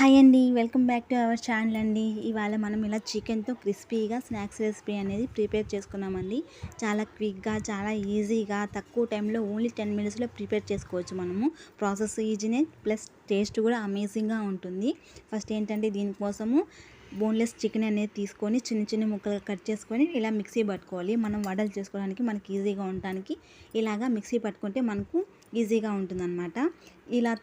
Hi అండి. Welcome back to our channel అండి. ఇవాళ మనం ఇలా చికెన్‌తో క్రిస్పీగా స్నాక్స్ రెసిపీ అనేది ప్రిపేర్ చేసుకున్నామండి. చాలా క్విక్‌గా, చాలా ఈజీగా, తక్కువ టైంలో ఓన్లీ 10 మినిట్స్‌లో ప్రిపేర్ చేసుకోవచ్చు మనము. ప్రాసెస్ ఈజీనే ప్లస్ టేస్ట్ కూడా అమేజింగ్‌గా ఉంటుంది. ఫస్ట్ ఏంటంటే దీనికోసము బోన్‌లెస్ చికెన్ అనేది తీసుకొని చిన్న చిన్న ముక్కలుగా కట్ చేసుకొని ఇలా మిక్సీ పట్టుకోవాలి. మనం వడలు చేసుకోవడానికి మనకి ఈజీగా ఉండటానికి ఇలాగా మిక్సీ పట్టుకుంటే మనకు ఈజీగా ఉంటుందన్నమాట. ఇలా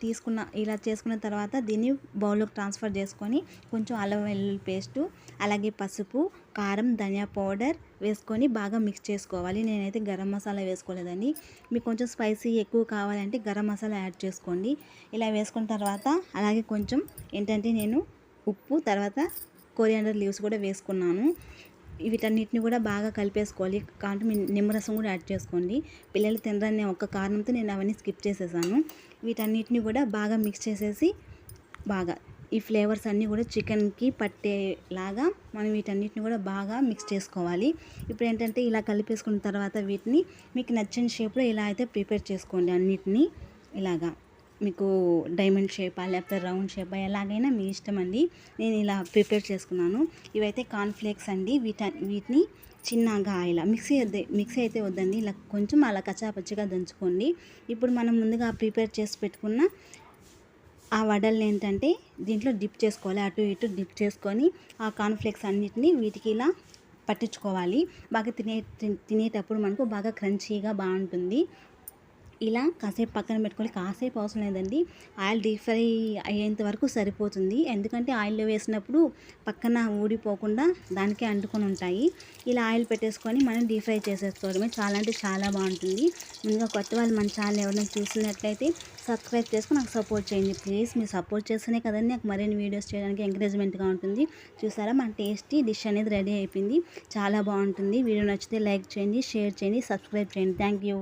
చేసుకున్న తర్వాత దీన్ని బౌల్లోకి ట్రాన్స్ఫర్ చేసుకొని కొంచెం అల్లం వెల్లుల్లి పేస్టు, అలాగే పసుపు, కారం, ధనియా పౌడర్ వేసుకొని బాగా మిక్స్ చేసుకోవాలి. నేనైతే గరం మసాలా వేసుకోలేదండి. మీకు కొంచెం స్పైసీ ఎక్కువ కావాలంటే గరం మసాలా యాడ్ చేసుకోండి. ఇలా వేసుకున్న తర్వాత అలాగే కొంచెం ఏంటంటే నేను ఉప్పు, తర్వాత కొరియాండర్ లీవ్స్ కూడా వేసుకున్నాను. వీటన్నిటిని కూడా బాగా కలిపేసుకోవాలి. కాబట్టి నిమ్మరసం కూడా యాడ్ చేసుకోండి. పిల్లలు తినరనే ఒక్క కారణంతో నేను అవన్నీ స్కిప్ చేసేసాను. వీటన్నిటిని కూడా బాగా మిక్స్ చేసేసి బాగా ఈ ఫ్లేవర్స్ అన్నీ కూడా చికెన్కి పట్టేలాగా మనం వీటన్నిటిని కూడా బాగా మిక్స్ చేసుకోవాలి. ఇప్పుడు ఏంటంటే ఇలా కలిపేసుకున్న తర్వాత వీటిని మీకు నచ్చిన షేప్లో ఇలా అయితే ప్రిపేర్ చేసుకోండి. అన్నిటినీ ఇలాగా మీకు డైమండ్ షేపా లేకపోతే రౌండ్ షేపా ఎలాగైనా మీ ఇష్టం అండి. నేను ఇలా ప్రిపేర్ చేసుకున్నాను. ఇవైతే కార్న్‌ఫ్లేక్స్ అండి. వీటిని చిన్నగా ఇలా మిక్సీ అయితే వద్దండి. ఇలా కొంచెం అలా కచ్చాపచ్చిగా దంచుకోండి. ఇప్పుడు మనం ముందుగా ప్రిపేర్ చేసి పెట్టుకున్న ఆ వడల్ని ఏంటంటే దీంట్లో డిప్ చేసుకోవాలి. అటు ఇటు డిప్ చేసుకొని ఆ కార్న్‌ఫ్లేక్స్ అన్నిటిని వీటికి ఇలా పట్టించుకోవాలి. బాగా తినేటప్పుడు మనకు బాగా క్రంచీగా బాగుంటుంది. ఇలా కాసేపు పక్కన పెట్టుకొని, కాసేపు అవసరం లేదండి, ఆయిల్ డీప్ ఫ్రై అయ్యేంత వరకు సరిపోతుంది. ఎందుకంటే ఆయిల్లో వేసినప్పుడు పక్కన ఊడిపోకుండా దానికే అంటుకొని ఉంటాయి. ఇలా ఆయిల్ పెట్టేసుకొని మనం డీప్ ఫ్రై చేసేసుకోవడమే. చాలా అంటే చాలా బాగుంటుంది. ముందుగా కొత్త వాళ్ళు మన ఛానల్ ఎవరైనా చూసినట్లయితే సబ్స్క్రైబ్ చేసుకొని నాకు సపోర్ట్ చేయండి ప్లీజ్. మీరు సపోర్ట్ చేస్తేనే కదండి నాకు మరిన్ని వీడియోస్ చేయడానికి ఎంకరేజ్మెంట్గా ఉంటుంది. చూసారా మన టేస్టీ డిష్ అనేది రెడీ అయిపోయింది. చాలా బాగుంటుంది. వీడియో నచ్చితే లైక్ చేయండి, షేర్ చేయండి, సబ్స్క్రైబ్ చేయండి. Thank you.